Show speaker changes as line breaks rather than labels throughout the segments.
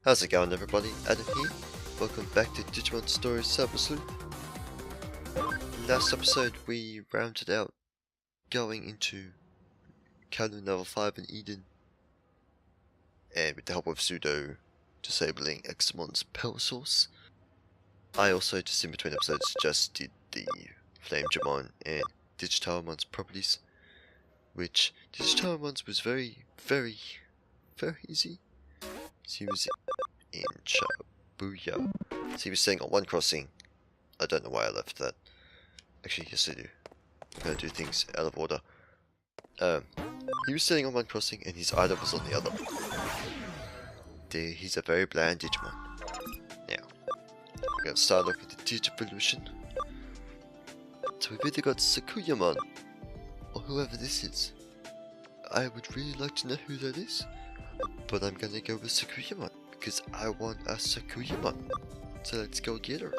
How's it going, everybody? Adam here. Welcome back to Digimon Story Sleuth. Last episode we rounded out going into Canon level 5 in Eden, and with the help of Pseudo disabling Eximon's power source. I also, just in between episodes, just did the Flame Digimon and Digitailmon's properties, which Digitailmon's was very easy. So he was in Shibuya. So he was staying on one crossing. I don't know why I left that. Actually, yes I do. I'm gonna do things out of order. He was staying on one crossing and his item was on the other. He's a very bland Digimon. Now, we're gonna start off with the Digivolution. So we've either got Sakuyamon, or whoever this is. I would really like to know who that is, but I'm gonna go with Sakuyamon, because I want a Sakuyamon. So let's go get her.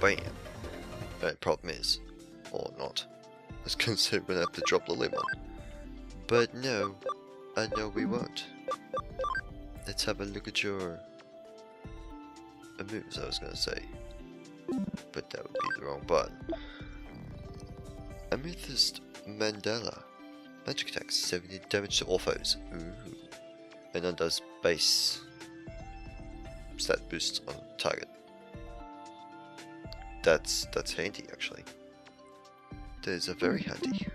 Bam. The problem is, or not, I was gonna say we're gonna have to drop the lemon. But no, I know we won't. Let's have a look at your moves, I was gonna say. But that would be the wrong button. Amethyst Mandala. Magic attacks 70 damage to all foes. Ooh. And undoes base stat boosts on target. That's handy actually. Those are very handy.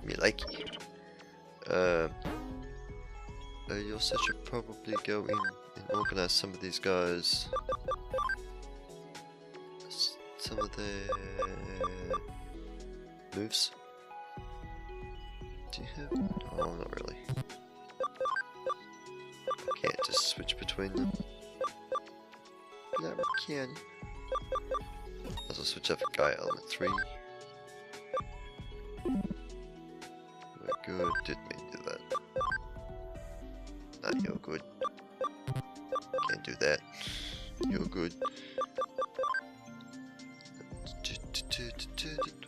Me likey. You also should probably go in and organize some of these guys. Some of their moves. Do you have? Oh, not really. Can't just switch between them. No, we can. I'll also switch up for Guy Element 3. We're good. Didn't mean to do that. Nah, you're good. Can't do that. You're good.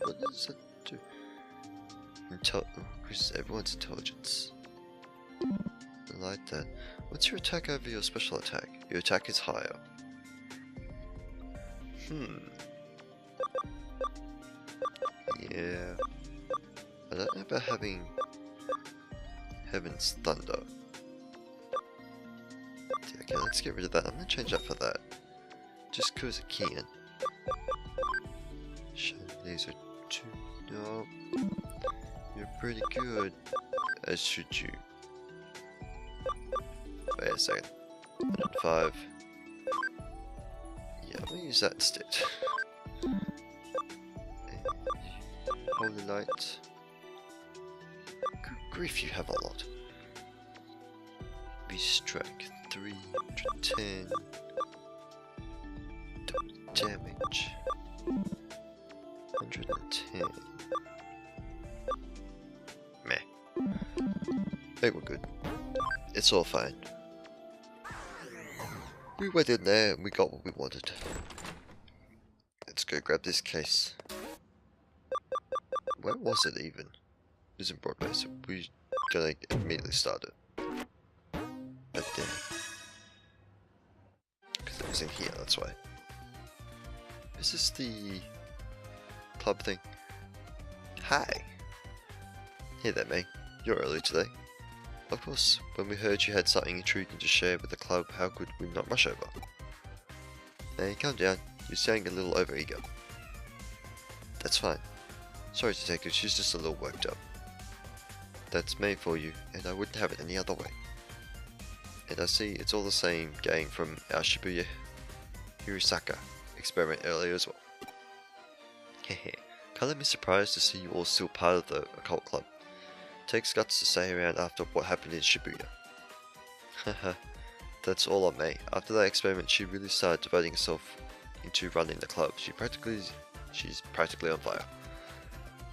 What does that do? Increases everyone's intelligence. I like that. What's your attack over your special attack? Your attack is higher. Yeah. I don't know about having Heaven's Thunder. Okay, let's get rid of that. I'm gonna change that for that. Just cause I can. Laser 2. No. You're pretty good. As should you. Wait a second. 105. Yeah, I'm gonna use that instead. Holy Light. Good grief, you have a lot. Strike 310. Damage. 110. Meh. I think we're good. It's all fine. We went in there and we got what we wanted. Let's go grab this case. Where was it even? It was in Broadway, so we're gonna immediately start it. Right there. Because it was in here, that's why. Is this the club thing? Hi! Hey there, mate. You're early today. Of course, when we heard you had something intriguing to share with the club, how could we not rush over? Hey, calm down. You're sounding a little overeager. That's fine. Sorry to take her, she's just a little worked up. That's made for you, and I wouldn't have it any other way. And I see it's all the same gang from our Shibuya Hirisaka experiment earlier as well. Hehe, can't let me surprised to see you all still part of the occult club. Takes guts to stay around after what happened in Shibuya. Haha, that's all on me. After that experiment, she really started devoting herself into running the club. She's practically on fire.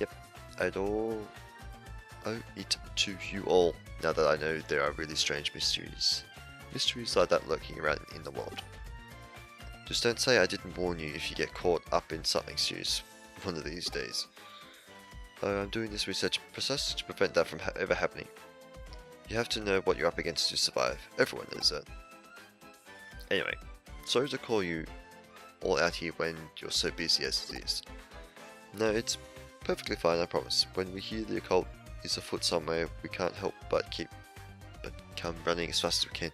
Yep, I'd owe it to you all, now that I know there are really strange mysteries like that lurking around in the world. Just don't say I didn't warn you if you get caught up in something serious one of these days. I'm doing this research precisely to prevent that from ever happening. You have to know what you're up against to survive. Everyone knows that. Anyway, sorry to call you all out here when you're so busy as it is. No, it's perfectly fine, I promise. When we hear the occult is afoot somewhere, we can't help but come running as fast as we can.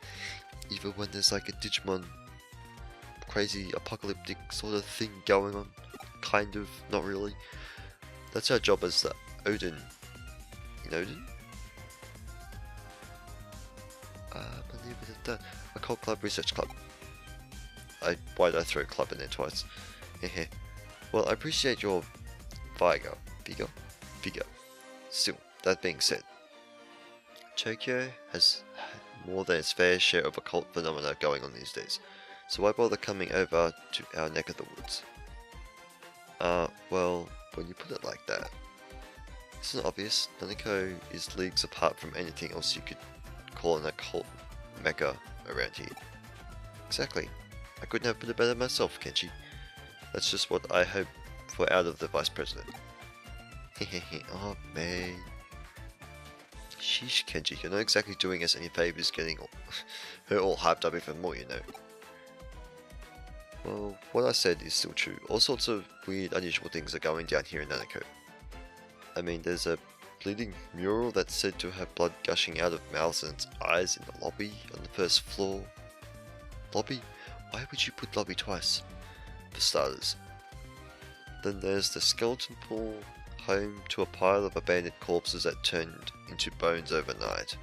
Even when there's like a Digimon crazy apocalyptic sort of thing going on. Kind of, not really. That's our job as the Odin. In Odin? Believe it or not, Occult Club Research Club. Why did I throw club in there twice? Well, I appreciate your vigor. Still, that being said, Tokyo has more than its fair share of occult phenomena going on these days, so why bother coming over to our neck of the woods? Well, when you put it like that, isn't it obvious? Namco is leagues apart from anything else you could call an occult mecca around here. Exactly. I couldn't have put it better myself, Kenji. That's just what I hope for out of the Vice President. Oh man. Sheesh, Kenji, you're not exactly doing us any favors getting her all hyped up even more, you know. Well, what I said is still true. All sorts of weird, unusual things are going down here in Namco. I mean, there's a bleeding mural that's said to have blood gushing out of mouths and eyes in the lobby on the first floor. Lobby? Why would you put lobby twice? For starters. Then there's the skeleton pool, home to a pile of abandoned corpses that turned into bones overnight.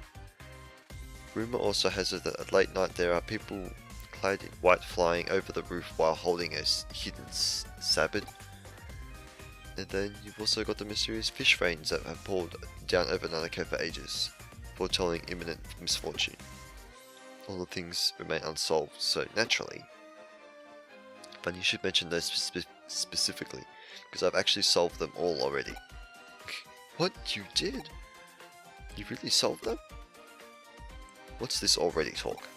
Rumour also has it that at late night there are people clad in white flying over the roof while holding a hidden sabbat. And then you've also got the mysterious fish rains that have poured down over Namco for ages, foretelling imminent misfortune. All the things remain unsolved, so naturally. But you should mention those specifically, because I've actually solved them all already. What? You did? You really solved them? What's this already talk?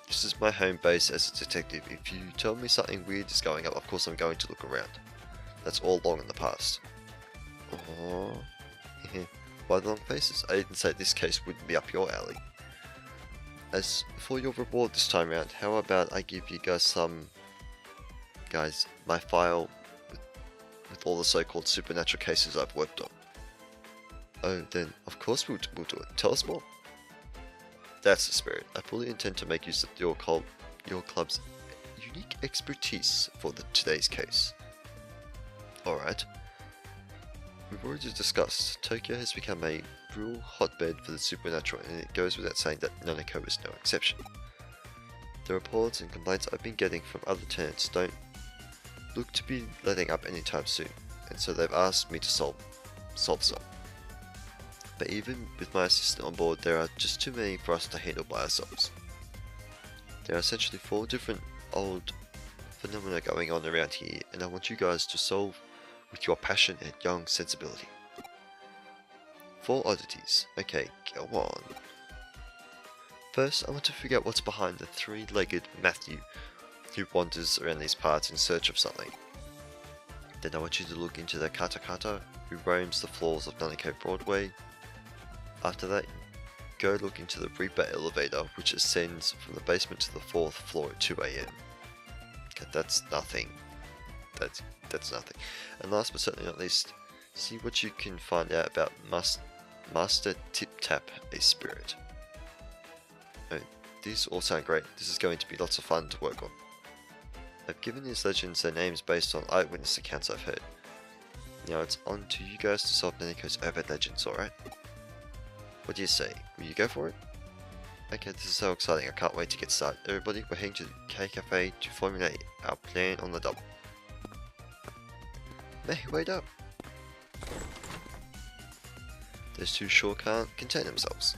This is my home base as a detective. If you tell me something weird is going up, of course I'm going to look around. That's all long in the past. Oh, why the long faces? I didn't say this case wouldn't be up your alley. As for your reward this time around, how about I give you guys my file with all the so-called supernatural cases I've worked on. Oh, then of course we'll do it. Tell us more. That's the spirit. I fully intend to make use of your club's unique expertise for today's case. Alright. We've already discussed, Tokyo has become a real hotbed for the supernatural, and it goes without saying that Namco is no exception. The reports and complaints I've been getting from other tenants don't look to be letting up anytime soon, and so they've asked me to solve some. But even with my assistant on board, there are just too many for us to handle by ourselves. There are essentially 4 different old phenomena going on around here, and I want you guys to solve with your passion and young sensibility. 4 oddities. Okay, go on. First, I want to figure out what's behind the 3-legged Matthew who wanders around these parts in search of something. Then I want you to look into the Katakata who roams the floors of Namco Broadway. After that, go look into the Reaper elevator which ascends from the basement to the 4th floor at 2 AM. Okay, that's nothing. That's nothing. And last but certainly not least, see what you can find out about Master Tip Tap, a spirit. Oh, these all sound great. This is going to be lots of fun to work on. I've given these legends their names based on eyewitness accounts I've heard. Now it's on to you guys to solve Namco's overt legends, alright? What do you say? Will you go for it? Okay, this is so exciting. I can't wait to get started. Everybody, we're heading to the K Cafe to formulate our plan on the double. Hey, wait up! Those 2 sure can't contain themselves.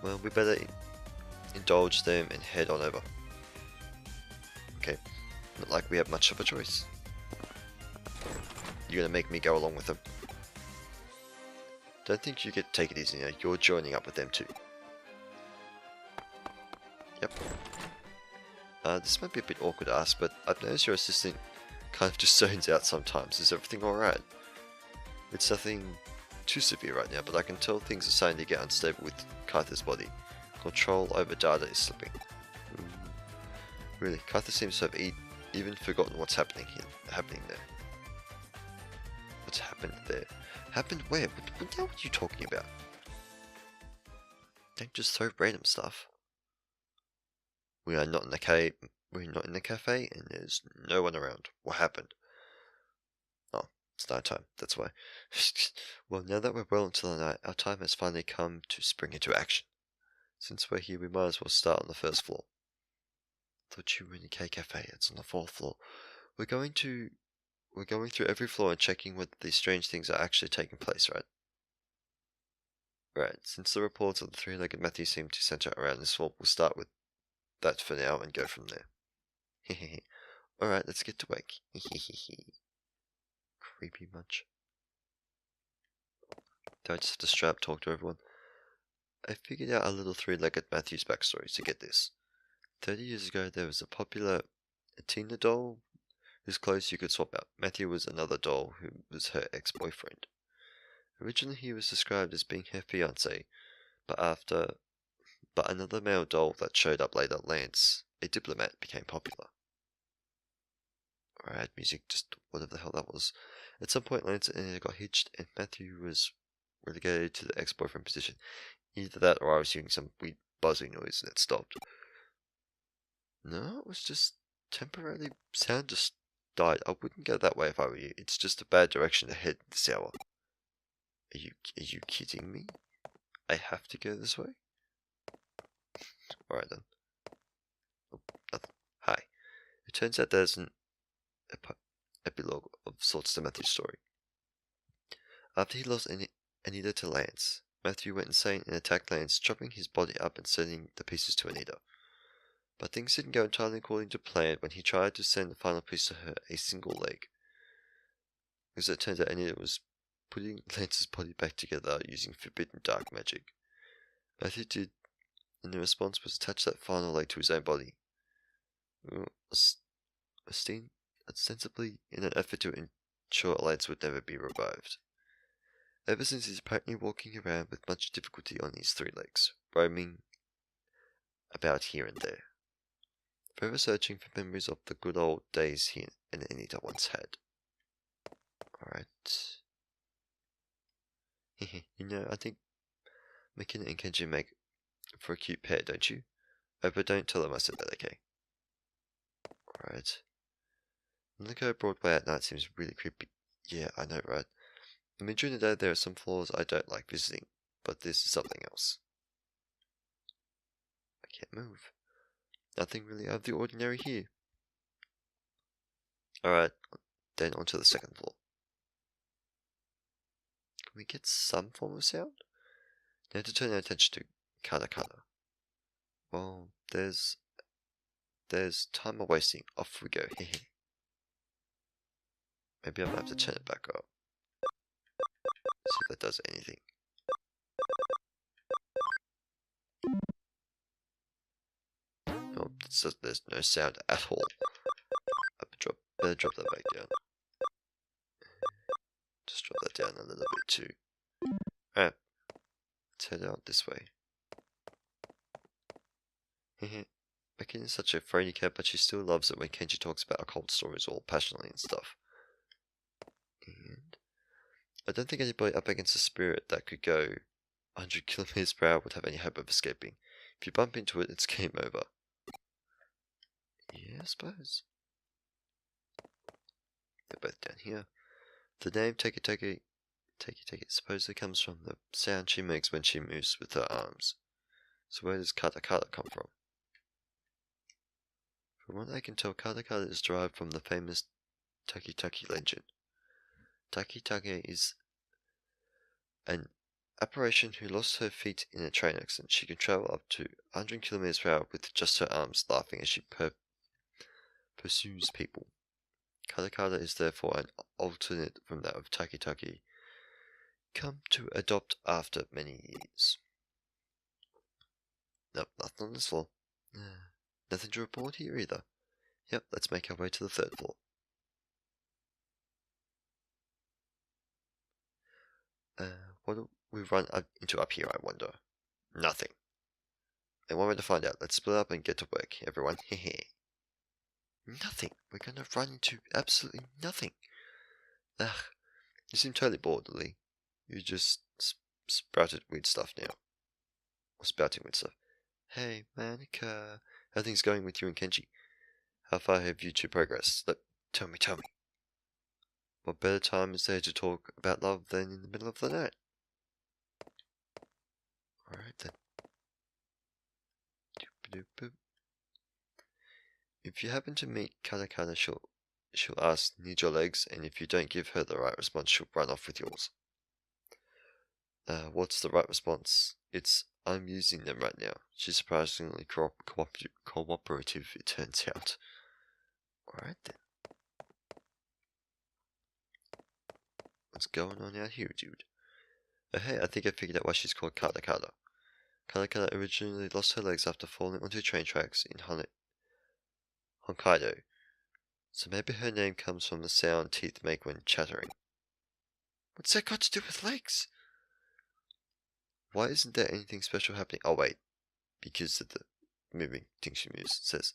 Well, we better indulge them and head on over. Okay, not like we have much of a choice. You're gonna make me go along with them? Don't think you get to take it easy now, you're joining up with them too. Yep. This might be a bit awkward to ask, but I've noticed your assistant kind of just zones out sometimes. Is everything alright? It's nothing too severe right now, but I can tell things are starting to get unstable with Kytha's body. Control over data is slipping. Really, Kytha seems to have even forgotten what's happening there. What's happened there? Happened where? What the hell are you talking about? Don't just throw random stuff. We are not in the cave. We're not in the cafe, and there's no one around. What happened? Oh, it's night time. That's why. Well, now that we're well into the night, our time has finally come to spring into action. Since we're here, we might as well start on the first floor. Thought you were in the K Cafe. It's on the 4th floor. We're going through every floor and checking whether these strange things are actually taking place, right? Right. Since the reports of the three-legged Matthew seem to center around this floor, we'll start with that for now and go from there. Hehehe. Alright, let's get to work. Hehehe. Creepy much. Do I just have to strap talk to everyone? I figured out a little three-legged Matthew's backstory to get this. 30 years ago, there was a popular Athena doll whose clothes you could swap out. Matthew was another doll who was her ex-boyfriend. Originally, he was described as being her fiancé, but another male doll that showed up later, Lance, a diplomat, became popular. Alright, music, just whatever the hell that was. At some point, Lance and Anna got hitched, and Matthew was relegated to the ex-boyfriend position. Either that, or I was hearing some weird buzzing noise and it stopped. No, it was just temporarily. Sound just died. I wouldn't go that way if I were you. It's just a bad direction to head this hour. Are you kidding me? I have to go this way? Alright then. Oh, nothing. Hi. It turns out there's an epilogue of sorts to Matthew's story. After he lost Anita to Lance, Matthew went insane and attacked Lance, chopping his body up and sending the pieces to Anita. But things didn't go entirely according to plan when he tried to send the final piece to her, a single leg. As it turns out, Anita was putting Lance's body back together using forbidden dark magic. Matthew did, and the response was attach that final leg to his own body. Ostensibly in an effort to ensure Lance would never be revived. Ever since, he's apparently walking around with much difficulty on his 3 legs, roaming about here and there, forever searching for memories of the good old days he and Anita once had. Alright. I think McKenna and Kenji make for a cute pair, don't you? Oh, but don't tell them I said that, okay? Alright. Looking at Broadway at night seems really creepy. Yeah, I know, right? I mean, during the day there are some floors I don't like visiting, but this is something else. I can't move. Nothing really out of the ordinary here. Alright, then onto the 2nd floor. Can we get some form of sound? Now to turn our attention to Kata Kata. Well, there's time we're wasting. Off we go. Hehe. Maybe I might have to turn it back up. See if that does anything. Oh, there's no sound at all. I better drop that back down. Just drop that down a little bit too. Alright. Let's head out this way. Hehe. Becky is such a fraidy cat, but she still loves it when Kenji talks about occult stories all passionately and stuff. And I don't think anybody up against a spirit that could go 100 kilometers per hour would have any hope of escaping. If you bump into it, it's game over. Yeah, I suppose. They're both down here. The name Take It supposedly comes from the sound she makes when she moves with her arms. So where does Kata Kata come from? From what I can tell, Kata Kata is derived from the famous Taki Taki legend. Taki Taki is an apparition who lost her feet in a train accident. She can travel up to 100 kilometers per hour with just her arms, laughing as she pursues people. Kata Kata is therefore an alternate from that of Taki Taki, come to adopt after many years. Nope, nothing on this floor. Nothing to report here either. Yep, let's make our way to the 3rd floor. What do we run into up here, I wonder? Nothing. And one way to find out. Let's split up and get to work, everyone. Hehe. Nothing. We're gonna run into absolutely nothing. Ugh. You seem totally bored, Lily. You just sprouted weird stuff now. Or spouting weird stuff. Hey, Manika. How are things going with you and Kenji? How far have you two progressed? Tell me. What better time is there to talk about love than in the middle of the night? Alright then. If you happen to meet Katakana, she'll ask, need your legs, and if you don't give her the right response, she'll run off with yours. What's the right response? It's, I'm using them right now. She's surprisingly cooperative, it turns out. Alright then. What's going on out here, dude? Oh hey, I think I figured out why she's called Katakana. Katakana originally lost her legs after falling onto train tracks in Hokkaido. So maybe her name comes from the sound teeth make when chattering. What's that got to do with legs? Why isn't there anything special happening? Oh wait, because of the moving thing she moves. It says,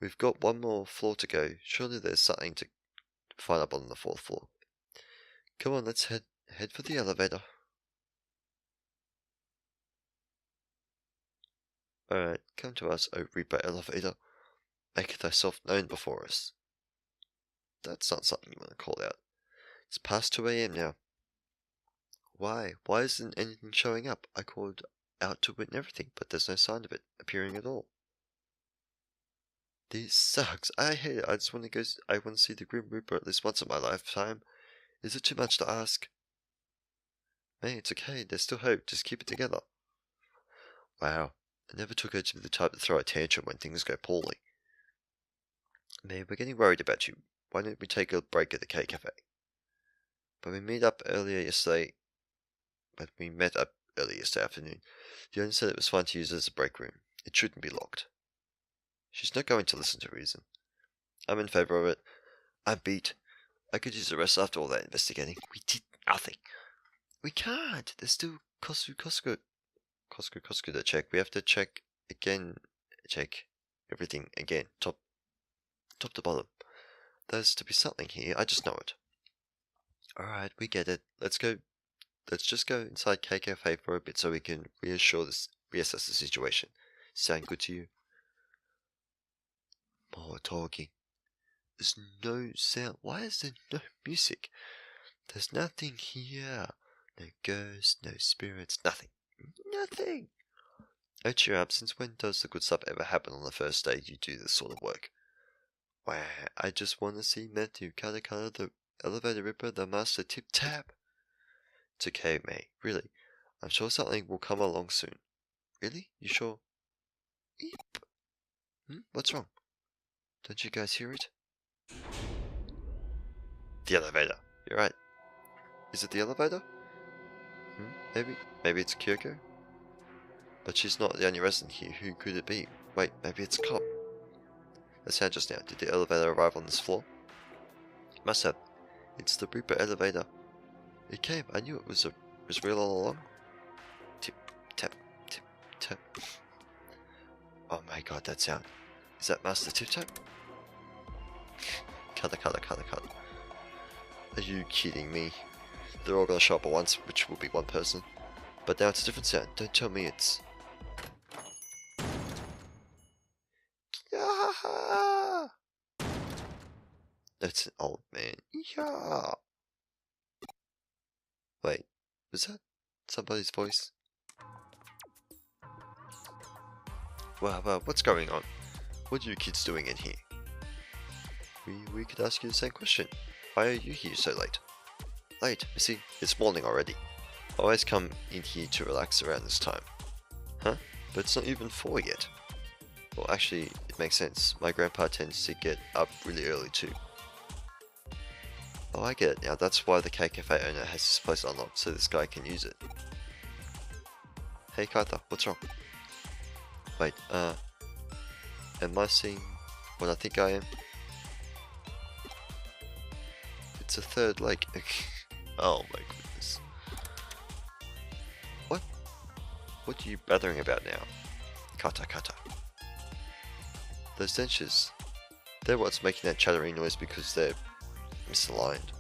we've got one more floor to go. Surely there's something to find up on the 4th floor. Come on, let's head for the elevator. Alright, come to us, O Reaper Elevator. Make thyself known before us. That's not something you want to call out. It's past 2 AM now. Why? Why isn't anything showing up? I called out to it and everything, but there's no sign of it appearing at all. This sucks. I hate it. I want to see the Grim Reaper at least once in my lifetime. Is it too much to ask? Hey, it's okay. There's still hope. Just keep it together. Wow. I never took her to be the type to throw a tantrum when things go poorly. May, we're getting worried about you. Why don't we take a break at the K Cafe? But we met up earlier yesterday afternoon. The owner said it was fine to use it as a break room. It shouldn't be locked. She's not going to listen to reason. I'm in favor of it. I'm beat. I could use a rest after all that investigating. We did nothing. We can't. There's still Costco to check. We have to check everything again. Top to bottom. There's to be something here. I just know it. Alright, we get it. Let's just go inside K Cafe for a bit so we can reassess the situation. Sound good to you? More talking. There's no sound. Why is there no music? There's nothing here. No ghosts, no spirits, nothing. Nothing! Oh, cheer up. Since when does the good stuff ever happen on the first day you do this sort of work? Wow, I just want to see Matthew, Katakana, the elevator ripper, the master tip-tap. It's okay, May. Really. I'm sure something will come along soon. Really? You sure? Eep. What's wrong? Don't you guys hear it? The elevator. You're right. Is it the elevator? Maybe it's Kyoko? But she's not the only resident here. Who could it be? Wait, maybe it's a cop. That sound just now. Did the elevator arrive on this floor? It must have. It's the Reaper elevator. It came. I knew it was real all along. Tip, tap, tip, tap. Oh my god, that sound. Is that Master Tip Tap? Cut. Are you kidding me? They're all gonna show up at once, which will be one person. But now it's a different sound. Don't tell me it's... Yeah! That's an old man. Yeah! Wait, was that somebody's voice? Well, what's going on? What are you kids doing in here? We could ask you the same question. Why are you here so late? Late? You see, it's morning already. I always come in here to relax around this time. Huh? But it's not even 4 yet. Well, actually, it makes sense. My grandpa tends to get up really early too. Oh, I get it now. That's why the K Cafe owner has this place unlocked, so this guy can use it. Hey Kaita, what's wrong? Wait, Am I seeing what I think I am? It's a third leg. Oh my goodness. What? What are you bothering about now? Kata kata. Those dentures. They're what's making that chattering noise because they're misaligned.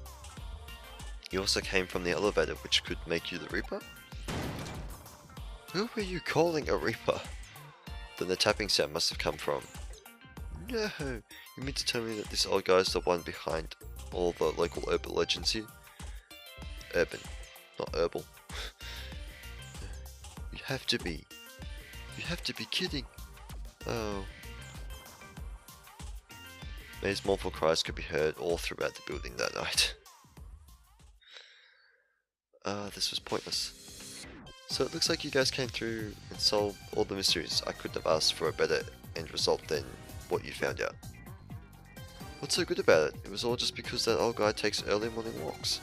You also came from the elevator, which could make you the Reaper? Who were you calling a Reaper? Then the tapping sound must have come from. No, you mean to tell me that this old guy is the one behind all the local urban legends here? Urban, not herbal. You have to be. You have to be kidding. Oh. May's mournful cries could be heard all throughout the building that night. This was pointless. So it looks like you guys came through and solved all the mysteries. I couldn't have asked for a better end result than what you found out. What's so good about it? It was all just because that old guy takes early morning walks.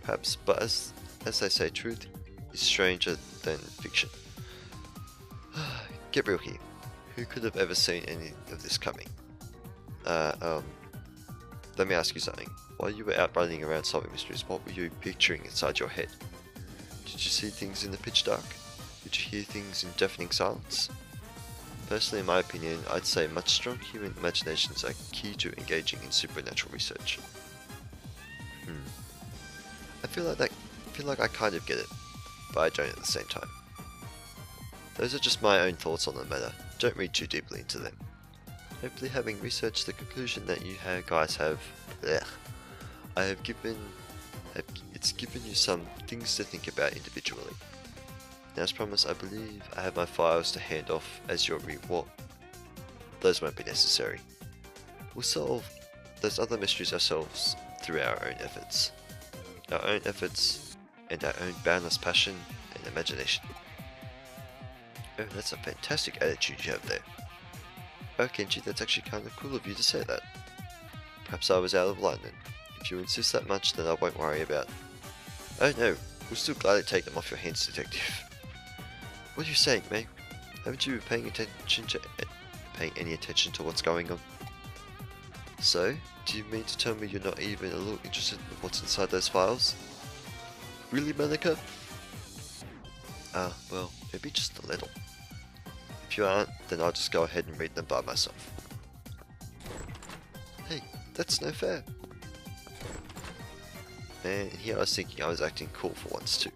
Perhaps, but as they say, truth is stranger than fiction. Get real here. Who could have ever seen any of this coming? Let me ask you something. While you were out running around solving mysteries, what were you picturing inside your head? Did you see things in the pitch dark? Did you hear things in deafening silence? Personally, in my opinion, I'd say much strong human imaginations are key to engaging in supernatural research. I feel like I kind of get it, but I don't at the same time. Those are just my own thoughts on the matter. Don't read too deeply into them. Hopefully, having researched the conclusion that you guys have, it's given you some things to think about individually. Now, as promised, I believe I have my files to hand off as your reward. Those won't be necessary. We'll solve those other mysteries ourselves through our own efforts. Our own efforts and our own boundless passion and imagination. Oh, that's a fantastic attitude you have there. Oh, Kenji, that's actually kind of cool of you to say that. Perhaps I was out of line then. If you insist that much, then I won't worry about. Oh no, we'll still gladly take them off your hands, Detective. What are you saying, May? Haven't you been paying any attention to what's going on? So, do you mean to tell me you're not even a little interested in what's inside those files? Really, Monica? Well, maybe just a little. If you aren't, then I'll just go ahead and read them by myself. Hey, that's no fair. Man, here I was thinking I was acting cool for once too.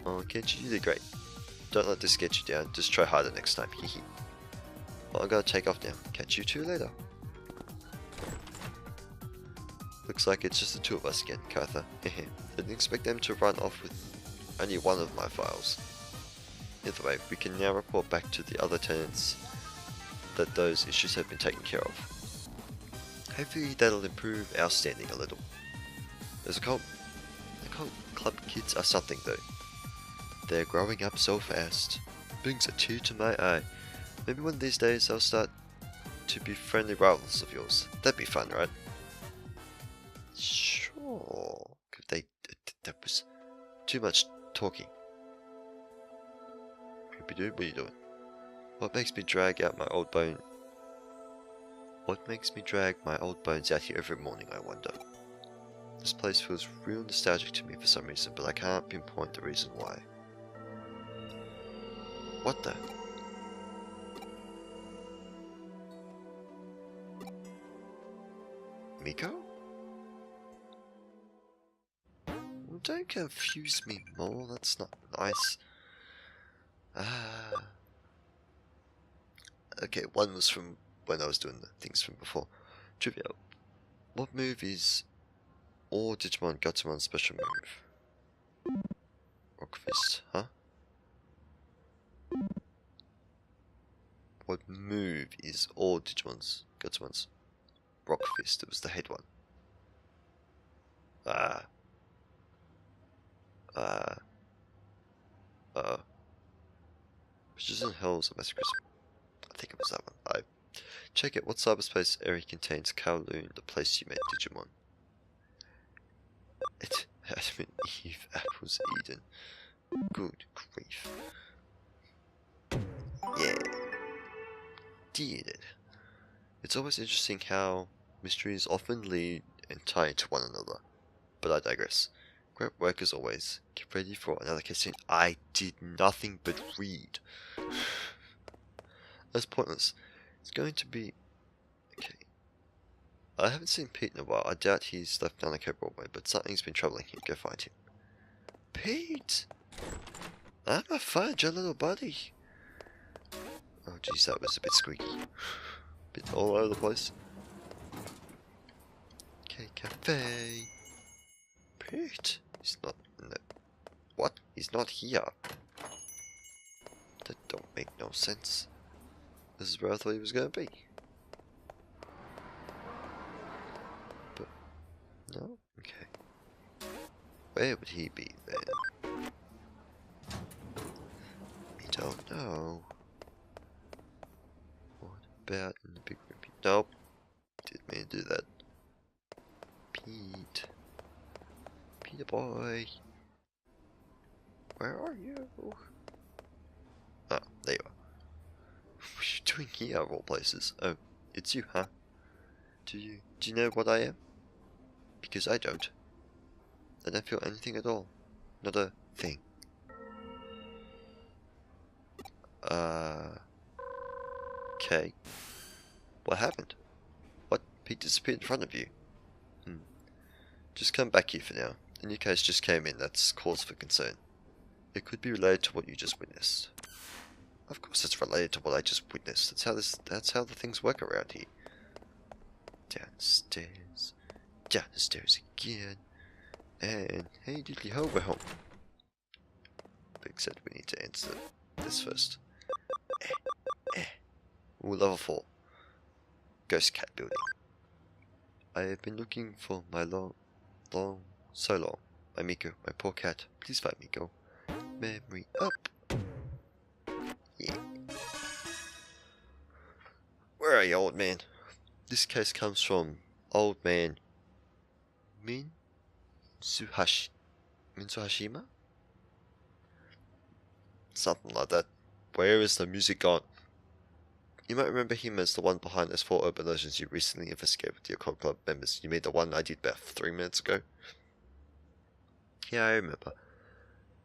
Oh, Kenji, you did great. Don't let this get you down, just try harder next time, hehe. Well, I gotta take off now. Catch you two later. Looks like it's just the two of us again, Cartha. Hehe. Didn't expect them to run off with only one of my files. Either way, we can now report back to the other tenants that those issues have been taken care of. Hopefully that'll improve our standing a little. The cult club kids are something though. They're growing up so fast. Brings a tear to my eye. Maybe one of these days they'll start to be friendly rivals of yours. That'd be fun, right? Sure. That was too much talking. What are you doing? What makes me drag my old bones out here every morning, I wonder? This place feels real nostalgic to me for some reason, but I can't pinpoint the reason why. What the? Miko? Well, don't confuse me more, that's not nice. Okay, one was from when I was doing the things from before. Trivia. What move is all Digimon Gutsumon's special move? Rock Fist, huh? What move is all Digimon's Gutsumon's Rock Fist? It was the head one. Precision Hell's a Massacre. I think it was that one. Check it. What cyberspace area contains Kowloon, the place you met Digimon? It Adam and Eve, Apples, Eden. Good grief. Yeah. did. It's always interesting how mysteries often lead and tie into one another. But I digress. Great work as always. Get ready for another cutscene. I did nothing but read. That's pointless. It's going to be... Okay. I haven't seen Pete in a while. I doubt he's left Namco Broadway, but something's been troubling him. Go find him. Pete! I'm a fudge, your little buddy. Oh jeez, that was a bit squeaky. Bit all over the place. Okay, cafe. Pete! He's not in the... What? He's not here. That don't make no sense. This is where I thought he was going to be. But, no? Okay. Where would he be then? We don't know. What about in the big room? Nope. Didn't mean to do that. Pete. Peter boy. Where are you? Ah, there you are. What are you doing here of all places? Oh, it's you, huh? Do you know what I am? Because I don't. I don't feel anything at all. Not a thing. Okay. What happened? What? Pete disappeared in front of you? Just come back here for now. In your case just came in, that's cause for concern. It could be related to what you just witnessed. Of course it's related to what I just witnessed. That's how the things work around here. Downstairs. Down the stairs again. And hey diddly ho, we're home. Except we need to answer this first. Ooh, level 4. Ghost Cat Building. I have been looking for my so long. My Miko, my poor cat. Please find Miko. Memory up. Yeah. Where are you, old man? This case comes from old man Mitsuhashima? Something like that. Where is the music gone? You might remember him as the one behind those 4 urban legends you recently investigated with your Cod Club members. You mean the one I did about 3 minutes ago? Yeah, I remember.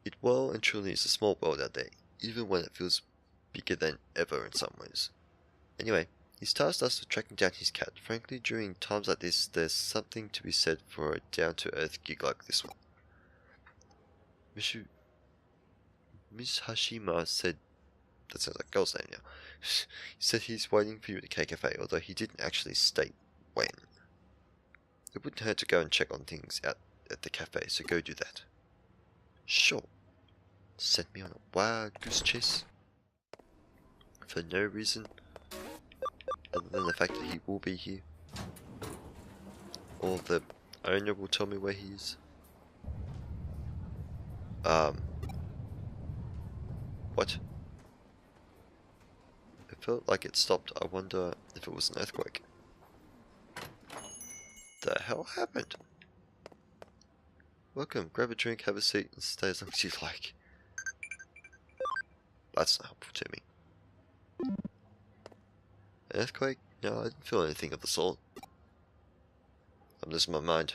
It well and truly is a small world out there, even when it feels bigger than ever in some ways. Anyway, he's tasked us with tracking down his cat. Frankly, during times like this, there's something to be said for a down-to-earth gig like this one. Miss Hashima said... That sounds like a girl's name now. He said he's waiting for you at the KFA, although he didn't actually state when. It wouldn't hurt to go and check on things out at the cafe, so go do that. Sure. Send me on a wild goose chase. For no reason other than the fact that he will be here. Or the owner will tell me where he is. What? It felt like it stopped. I wonder if it was an earthquake. The hell happened? Welcome, grab a drink, have a seat, and stay as long as you like. That's not helpful to me. An earthquake? No, I didn't feel anything of the sort. I'm losing my mind.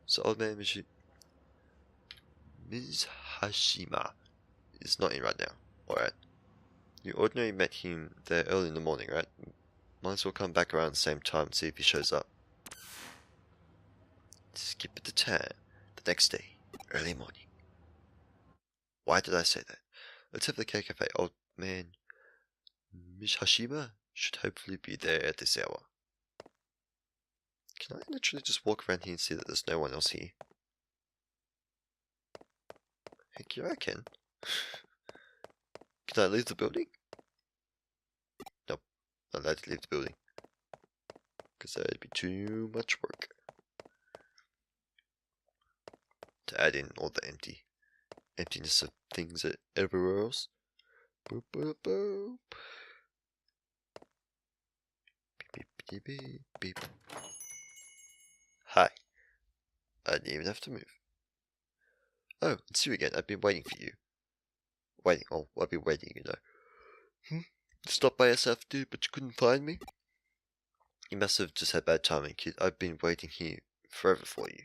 So old man Ms. Hashima is not in right now. Alright. You ordinarily met him there early in the morning, right? Might as well come back around the same time and see if he shows up. Skip at the time. The next day. Early morning. Why did I say that? Let's have the cafe. Old man Ms. Hashima should hopefully be there at this hour. Can I literally just walk around here and see that there's no one else here? Heck yeah, I can. Can I leave the building? Nope, not allowed to leave the building. Because that'd be too much work. To add in all the emptiness of things everywhere else. Boop, boop, boop. Beep, beep, beep, beep. Hi. I didn't even have to move. Oh, it's you again. I've been waiting for you. Waiting. Oh, I've been waiting, you know. Stopped by yourself, dude, but you couldn't find me? You must have just had bad timing, kid. I've been waiting here forever for you.